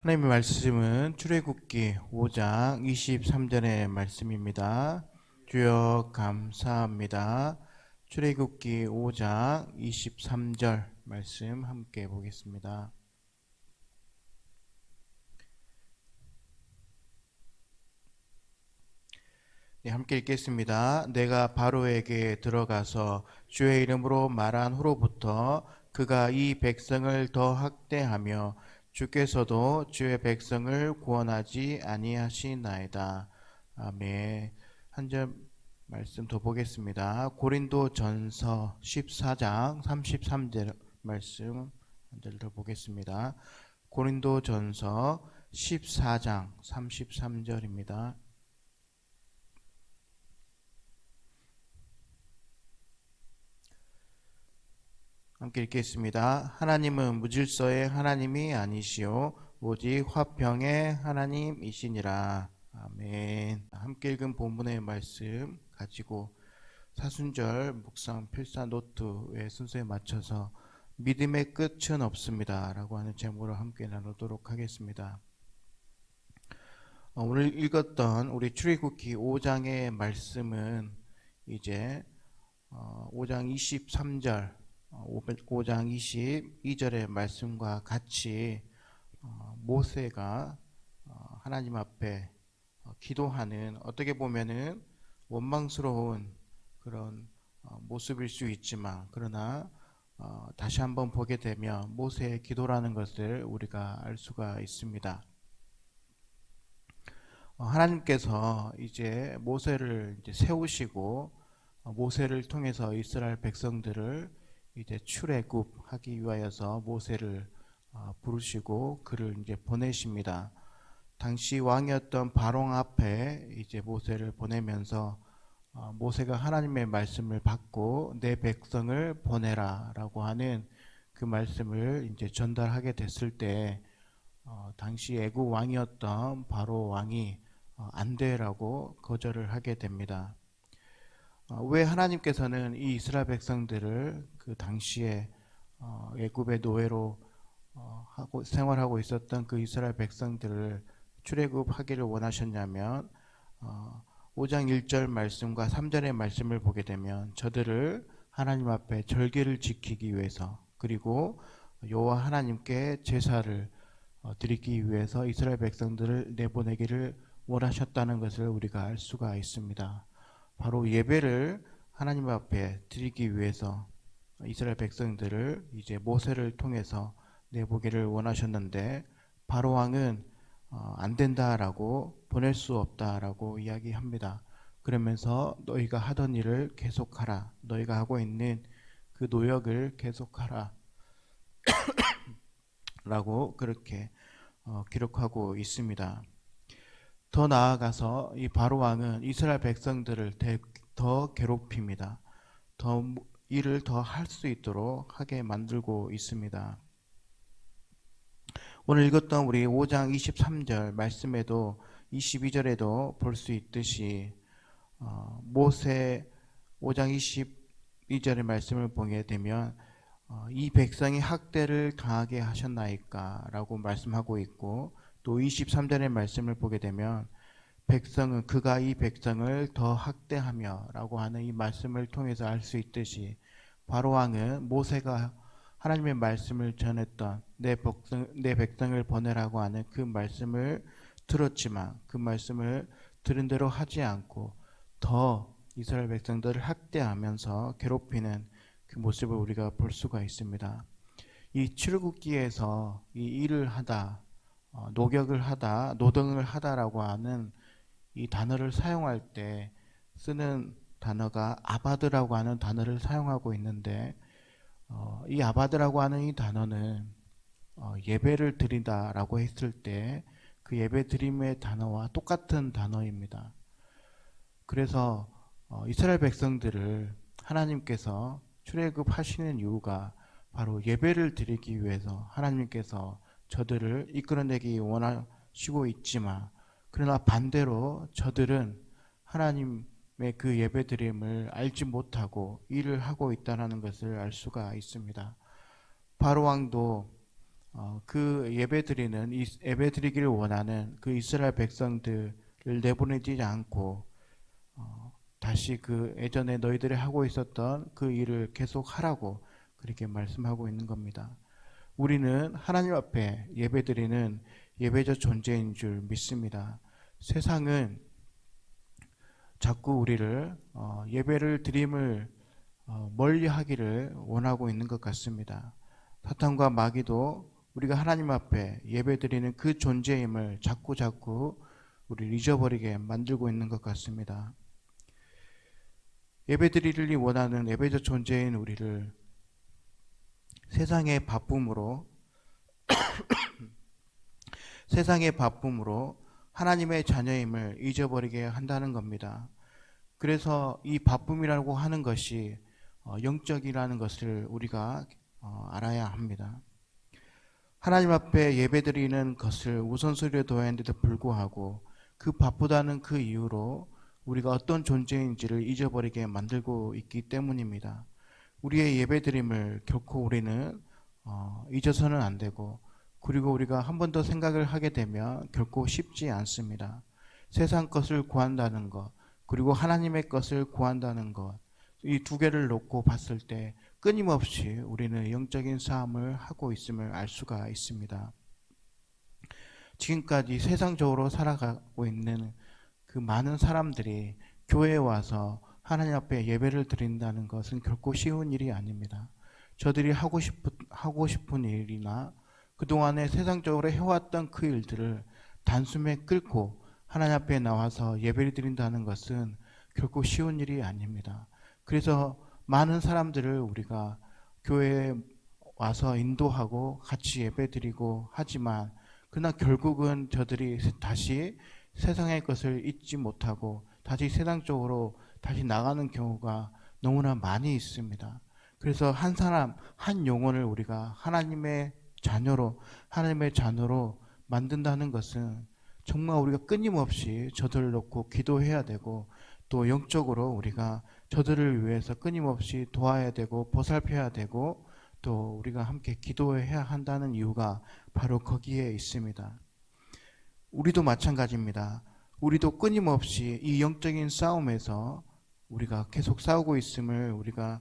하나님의 말씀은 출애굽기 5장 23절의 말씀입니다. 주여 감사합니다. 출애굽기 5장 23절 말씀 함께 보겠습니다. 네, 함께 읽겠습니다. 내가 바로에게 들어가서 주의 이름으로 말한 후로부터 그가 이 백성을 더 학대하며 주께서도 주의 백성을 구원하지 아니하시나이다. 아멘. 한 절 말씀 더 보겠습니다. 고린도전서 14장 33절 말씀 한 절 더 보겠습니다. 고린도전서 14장 33절입니다. 함께 읽겠습니다. 하나님은 무질서의 하나님이 아니시오 오직 화평의 하나님이시니라. 아멘. 함께 읽은 본문의 말씀 가지고 사순절 묵상 필사 노트의 순서에 맞춰서 믿음의 끝은 없습니다 라고 하는 제목으로 함께 나누도록 하겠습니다. 오늘 읽었던 우리 출애굽기 5장의 말씀은 이제 5장 23절 5장 22절의 말씀과 같이 모세가 하나님 앞에 기도하는, 어떻게 보면은 원망스러운 그런 모습일 수 있지만, 그러나 다시 한번 보게 되면 모세의 기도라는 것을 우리가 알 수가 있습니다. 하나님께서 이제 모세를 이제 세우시고 모세를 통해서 이스라엘 백성들을 이제 출애굽하기 위하여서 모세를 부르시고 그를 이제 보내십니다. 당시 왕이었던 바로 앞에 이제 모세를 보내면서 모세가 하나님의 말씀을 받고 내 백성을 보내라라고 하는 그 말씀을 이제 전달하게 됐을 때 당시 애굽 왕이었던 바로 왕이 안 돼라고 거절을 하게 됩니다. 왜 하나님께서는 이 이스라엘 백성들을 그 당시에 애굽의 노예로 하고 생활하고 있었던 그 이스라엘 백성들을 출애굽하기를 원하셨냐면 5장 1절 말씀과 3절의 말씀을 보게 되면 저들을 하나님 앞에 절기를 지키기 위해서, 그리고 여호와 하나님께 제사를 드리기 위해서 이스라엘 백성들을 내보내기를 원하셨다는 것을 우리가 알 수가 있습니다. 바로 예배를 하나님 앞에 드리기 위해서 이스라엘 백성들을 이제 모세를 통해서 내보기를 원하셨는데 바로 왕은 안 된다라고, 보낼 수 없다라고 이야기합니다. 그러면서 너희가 하던 일을 계속하라, 너희가 하고 있는 그 노역을 계속하라 라고 그렇게 기록하고 있습니다. 더 나아가서 이 바로 왕은 이스라엘 백성들을 더 괴롭힙니다. 더 일을 더 할 수 있도록 하게 만들고 있습니다. 오늘 읽었던 우리 5장 23절 말씀에도 22절에도 볼 수 있듯이 모세 5장 22절의 말씀을 보게 되면 이 백성이 학대를 당하게 하셨나이까 라고 말씀하고 있고, 또 23절의 말씀을 보게 되면 백성은 그가 이 백성을 더 학대하며 라고 하는 이 말씀을 통해서 알 수 있듯이 바로 왕은 모세가 하나님의 말씀을 전했던 내 백성을 보내라고 하는 그 말씀을 들었지만 그 말씀을 들은 대로 하지 않고 더 이스라엘 백성들을 학대하면서 괴롭히는 그 모습을 우리가 볼 수가 있습니다. 이 출애굽기에서 이 일을 하다, 노격을 하다, 노동을 하다라고 하는 이 단어를 사용할 때 쓰는 단어가 아바드라고 하는 단어를 사용하고 있는데 이 아바드라고 하는 이 단어는 예배를 드린다라고 했을 때 그 예배 드림의 단어와 똑같은 단어입니다. 그래서 이스라엘 백성들을 하나님께서 출애굽하시는 이유가 바로 예배를 드리기 위해서 하나님께서 저들을 이끌어내기 원하시고 있지만, 그러나 반대로 저들은 하나님의 그 예배 드림을 알지 못하고 일을 하고 있다는 것을 알 수가 있습니다. 바로 왕도 그 예배 드리기를 원하는 그 이스라엘 백성들을 내보내지 않고 다시 그 예전에 너희들이 하고 있었던 그 일을 계속 하라고 그렇게 말씀하고 있는 겁니다. 우리는 하나님 앞에 예배 드리는 예배적 존재인 줄 믿습니다. 세상은 자꾸 우리를 예배를 드림을 멀리 하기를 원하고 있는 것 같습니다. 사탄과 마귀도 우리가 하나님 앞에 예배드리는 그 존재임을 자꾸 우리를 잊어버리게 만들고 있는 것 같습니다. 예배드리를 원하는 예배적 존재인 우리를 세상의 바쁨으로 하나님의 자녀임을 잊어버리게 한다는 겁니다. 그래서 이 바쁨이라고 하는 것이 영적이라는 것을 우리가 알아야 합니다. 하나님 앞에 예배드리는 것을 우선순위에 둬야 하는데도 불구하고 그 바쁘다는 그 이유로 우리가 어떤 존재인지를 잊어버리게 만들고 있기 때문입니다. 우리의 예배드림을 결코 우리는 잊어서는 안 되고, 그리고 우리가 한 번 더 생각을 하게 되면 결코 쉽지 않습니다. 세상 것을 구한다는 것, 그리고 하나님의 것을 구한다는 것, 이 두 개를 놓고 봤을 때 끊임없이 우리는 영적인 싸움을 하고 있음을 알 수가 있습니다. 지금까지 세상적으로 살아가고 있는 그 많은 사람들이 교회에 와서 하나님 앞에 예배를 드린다는 것은 결코 쉬운 일이 아닙니다. 저들이 하고 싶은 일이나 그동안에 세상적으로 해왔던 그 일들을 단숨에 끊고 하나님 앞에 나와서 예배를 드린다는 것은 결코 쉬운 일이 아닙니다. 그래서 많은 사람들을 우리가 교회에 와서 인도하고 같이 예배드리고 하지만 그러나 결국은 저들이 다시 세상의 것을 잊지 못하고 다시 세상 쪽으로 다시 나가는 경우가 너무나 많이 있습니다. 그래서 한 사람, 한 영혼을 우리가 하나님의 자녀로 만든다는 것은 정말 우리가 끊임없이 저들을 놓고 기도해야 되고, 또 영적으로 우리가 저들을 위해서 끊임없이 도와야 되고 보살펴야 되고, 또 우리가 함께 기도해야 한다는 이유가 바로 거기에 있습니다. 우리도 마찬가지입니다. 우리도 끊임없이 이 영적인 싸움에서 우리가 계속 싸우고 있음을 우리가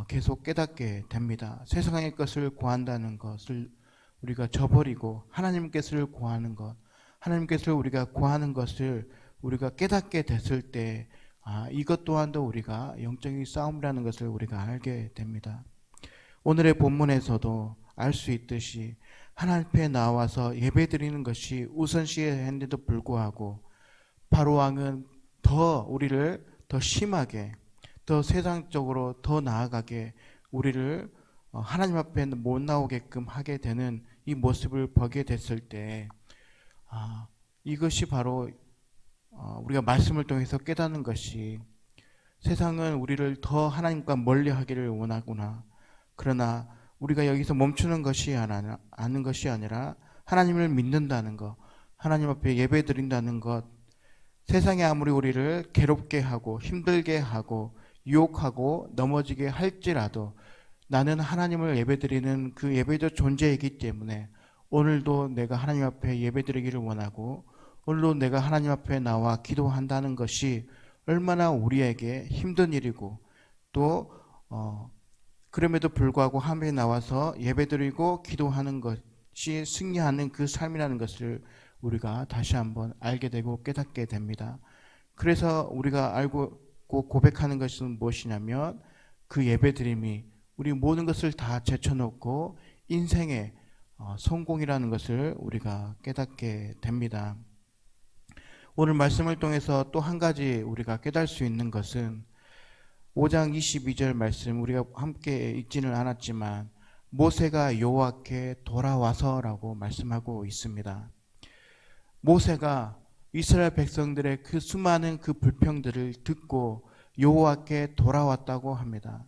계속 깨닫게 됩니다. 세상의 것을 구한다는 것을 우리가 저버리고 하나님께서를 구하는 것, 하나님께서를 우리가 구하는 것을 우리가 깨닫게 됐을 때 이것 또한도 우리가 영적인 싸움이라는 것을 우리가 알게 됩니다. 오늘의 본문에서도 알 수 있듯이 하나님 앞에 나와서 예배드리는 것이 우선시해야 했는데도 불구하고 바로왕은 더 우리를 더 심하게, 더 세상적으로 더 나아가게 우리를 하나님 앞에 못 나오게끔 하게 되는 이 모습을 보게 됐을 때 이것이 바로 우리가 말씀을 통해서 깨닫는 것이 세상은 우리를 더 하나님과 멀리 하기를 원하구나. 그러나 우리가 여기서 멈추는 것이 아는 것이 아니라 하나님을 믿는다는 것, 하나님 앞에 예배 드린다는 것, 세상이 아무리 우리를 괴롭게 하고 힘들게 하고 유혹하고 넘어지게 할지라도 나는 하나님을 예배드리는 그 예배적 존재이기 때문에 오늘도 내가 하나님 앞에 예배드리기를 원하고 오늘도 내가 하나님 앞에 나와 기도한다는 것이 얼마나 우리에게 힘든 일이고, 또 그럼에도 불구하고 하나님에 나와서 예배드리고 기도하는 것이 승리하는 그 삶이라는 것을 우리가 다시 한번 알게 되고 깨닫게 됩니다. 그래서 우리가 알고 고백하는 것은 무엇이냐면 그 예배드림이 우리 모든 것을 다 제쳐놓고 인생의 성공이라는 것을 우리가 깨닫게 됩니다. 오늘 말씀을 통해서 또 한 가지 우리가 깨달을 수 있는 것은 5장 22절 말씀 우리가 함께 읽지는 않았지만 모세가 여호와께 돌아와서라고 말씀하고 있습니다. 모세가 이스라엘 백성들의 그 수많은 그 불평들을 듣고 여호와께 돌아왔다고 합니다.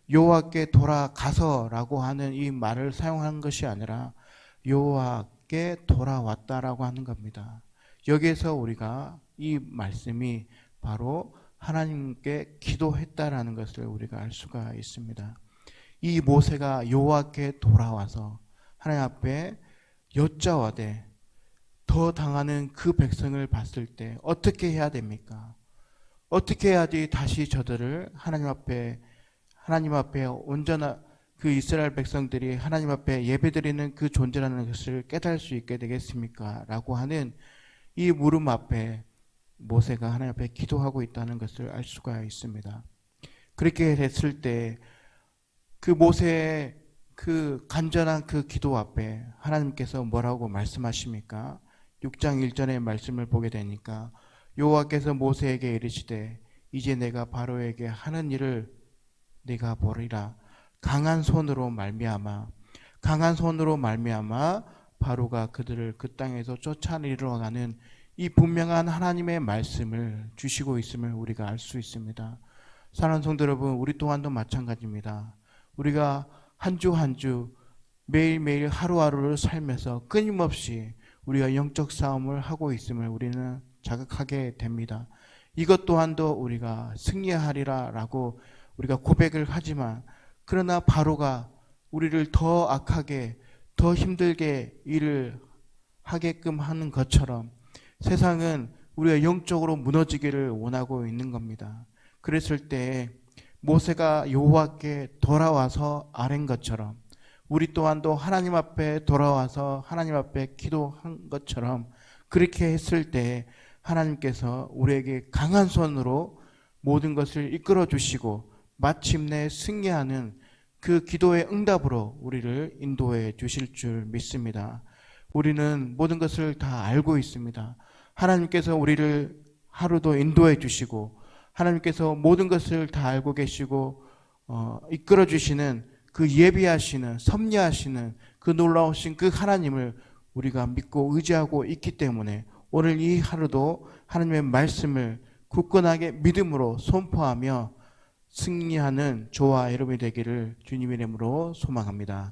여호와께 돌아가서라고 하는 이 말을 사용한 것이 아니라 여호와께 돌아왔다라고 하는 겁니다. 여기에서 우리가 이 말씀이 바로 하나님께 기도했다라는 것을 우리가 알 수가 있습니다. 이 모세가 여호와께 돌아와서 하나님 앞에 여짜와대 더 당하는 그 백성을 봤을 때 어떻게 해야 됩니까? 어떻게 해야지 다시 저들을 하나님 앞에 온전한 그 이스라엘 백성들이 하나님 앞에 예배드리는 그 존재라는 것을 깨달을 수 있게 되겠습니까? 라고 하는 이 물음 앞에 모세가 하나님 앞에 기도하고 있다는 것을 알 수가 있습니다. 그렇게 됐을 때 그 모세의 그 간절한 그 기도 앞에 하나님께서 뭐라고 말씀하십니까? 6장 1절의 말씀을 보게 되니까 여호와께서 모세에게 이르시되 이제 내가 바로에게 하는 일을 네가 보리라. 강한 손으로 말미암아 바로가 그들을 그 땅에서 쫓아내리러 가는 이 분명한 하나님의 말씀을 주시고 있음을 우리가 알 수 있습니다. 사랑하는 성도 여러분, 우리 또한도 마찬가지입니다. 우리가 한 주 한 주 매일매일 하루하루를 살면서 끊임없이 우리가 영적 싸움을 하고 있음을 우리는 자각하게 됩니다. 이것 또한도 우리가 승리하리라 라고 우리가 고백을 하지만 그러나 바로가 우리를 더 악하게 더 힘들게 일을 하게끔 하는 것처럼 세상은 우리가 영적으로 무너지기를 원하고 있는 겁니다. 그랬을 때 모세가 여호와께 돌아와서 아뢰는 것처럼 우리 또한도 하나님 앞에 돌아와서 하나님 앞에 기도한 것처럼 그렇게 했을 때 하나님께서 우리에게 강한 손으로 모든 것을 이끌어 주시고 마침내 승리하는 그 기도의 응답으로 우리를 인도해 주실 줄 믿습니다. 우리는 모든 것을 다 알고 있습니다. 하나님께서 우리를 하루도 인도해 주시고 하나님께서 모든 것을 다 알고 계시고 이끌어 주시는 그 예비하시는 섭리하시는 그 놀라우신 그 하나님을 우리가 믿고 의지하고 있기 때문에 오늘 이 하루도 하나님의 말씀을 굳건하게 믿음으로 선포하며 승리하는 저와 여러분이 되기를 주님의 이름으로 소망합니다.